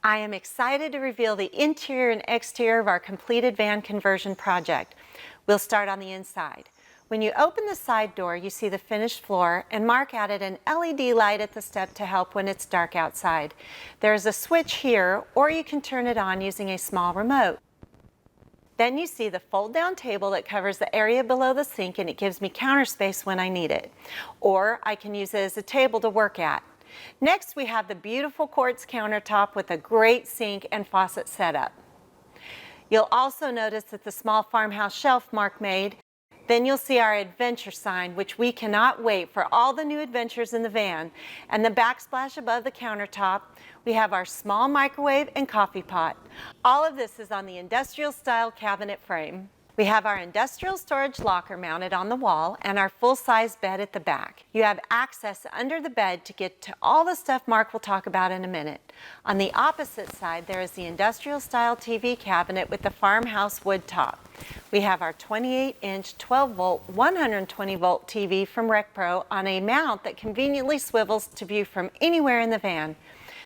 I am excited to reveal the interior and exterior of our completed van conversion project. We'll start on the inside. When you open the side door, you see the finished floor, and Mark added an LED light at the step to help when it's dark outside. There's a switch here, or you can turn it on using a small remote. Then you see the fold-down table that covers the area below the sink, and it gives me counter space when I need it. Or I can use it as a table to work at. Next, we have the beautiful quartz countertop with a great sink and faucet setup. You'll also notice that the small farmhouse shelf Mark made. Then you'll see our adventure sign, which we cannot wait for all the new adventures in the van. And the backsplash above the countertop, we have our small microwave and coffee pot. All of this is on the industrial style cabinet frame. We have our industrial storage locker mounted on the wall and our full-size bed at the back. You have access under the bed to get to all the stuff Mark will talk about in a minute. On the opposite side, there is the industrial style TV cabinet with the farmhouse wood top. We have our 28-inch 12-volt 120-volt TV from RecPro on a mount that conveniently swivels to view from anywhere in the van.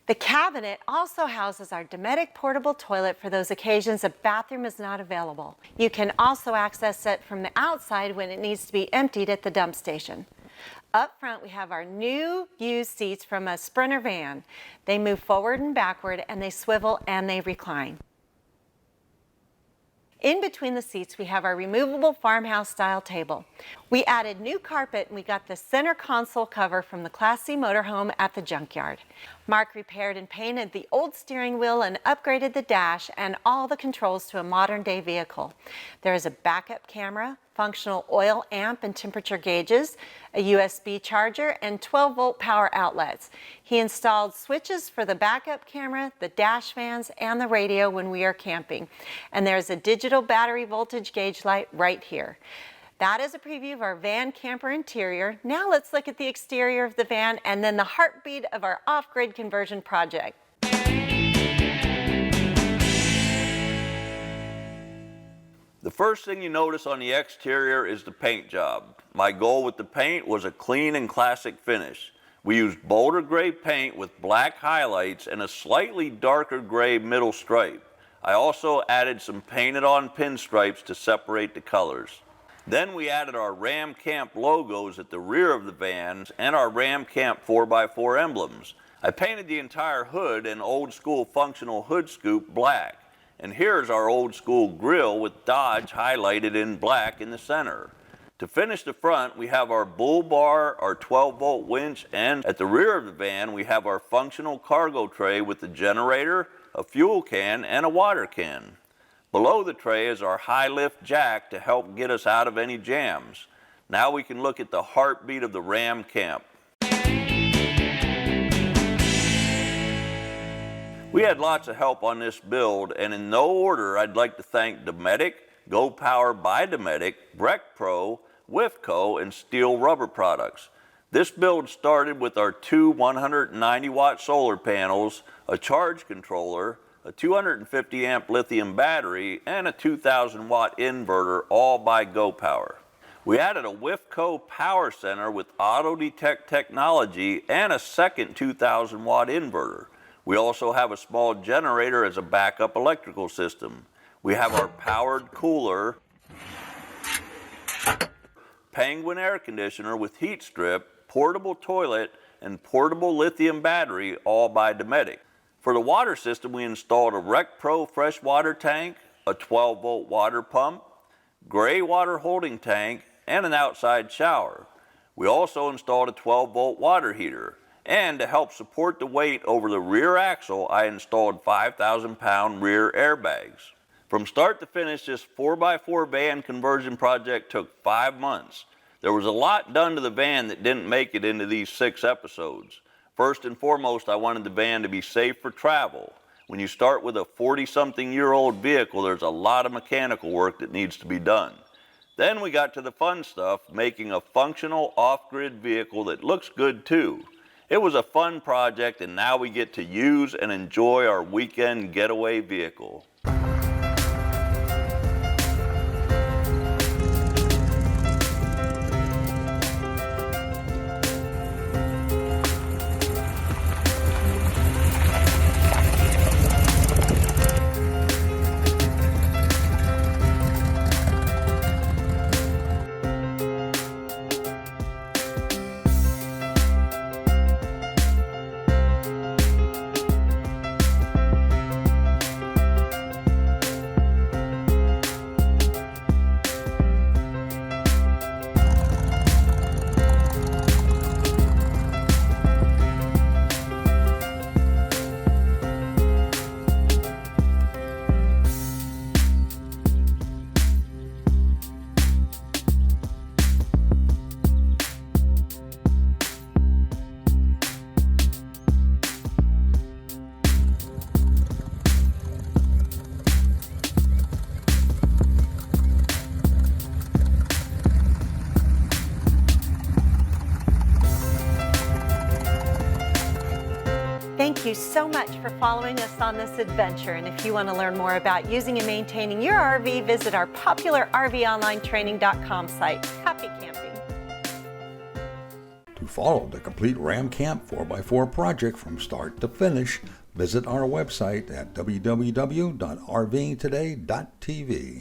The cabinet also houses our Dometic portable toilet for those occasions a bathroom is not available. You can also access it from the outside when it needs to be emptied at the dump station. Up front, we have our new used seats from a Sprinter van. They move forward and backward, and they swivel and they recline. In between the seats, we have our removable farmhouse-style table. We added new carpet, and we got the center console cover from the Class C motorhome at the junkyard. Mark repaired and painted the old steering wheel and upgraded the dash and all the controls to a modern-day vehicle. There is a backup camera, functional oil amp and temperature gauges, a USB charger, and 12-volt power outlets. He installed switches for the backup camera, the dash fans, and the radio when we are camping. And there's a digital battery voltage gauge light right here. That is a preview of our van camper interior. Now let's look at the exterior of the van and then the heartbeat of our off-grid conversion project. The first thing you notice on the exterior is the paint job. My goal with the paint was a clean and classic finish. We used Boulder Gray paint with black highlights and a slightly darker gray middle stripe. I also added some painted on pinstripes to separate the colors. Then we added our Ram Camp logos at the rear of the vans and our Ram Camp 4x4 emblems. I painted the entire hood an old school functional hood scoop black. And here's our old school grille with Dodge highlighted in black in the center. To finish the front, we have our bull bar, our 12-volt winch, and at the rear of the van, we have our functional cargo tray with the generator, a fuel can, and a water can. Below the tray is our high-lift jack to help get us out of any jams. Now we can look at the heartbeat of the Ram Camp. We had lots of help on this build, and in no order, I'd like to thank Dometic, Go Power by Dometic, RecPro, Wifco, and Steel Rubber Products. This build started with our two 190-watt solar panels, a charge controller, a 250-amp lithium battery, and a 2,000-watt inverter, all by Go Power. We added a Wifco power center with auto detect technology and a second 2,000-watt inverter. We also have a small generator as a backup electrical system. We have our powered cooler, Penguin air conditioner with heat strip, portable toilet, and portable lithium battery, all by Dometic. For the water system, we installed a RecPro freshwater tank, a 12-volt water pump, gray water holding tank, and an outside shower. We also installed a 12-volt water heater. And to help support the weight over the rear axle, I installed 5,000-pound rear airbags. From start to finish, this 4x4 van conversion project took 5 months. There was a lot done to the van that didn't make it into these 6 episodes. First and foremost, I wanted the van to be safe for travel. When you start with a 40-something-year-old vehicle, there's a lot of mechanical work that needs to be done. Then we got to the fun stuff, making a functional off-grid vehicle that looks good too. It was a fun project, and now we get to use and enjoy our weekend getaway vehicle. you so much for following us on this adventure. And if you want to learn more about using and maintaining your RV, visit our popular RVOnlineTraining.com site. Happy camping. To follow the complete Ram Camp 4x4 project from start to finish, visit our website at www.rvtoday.tv.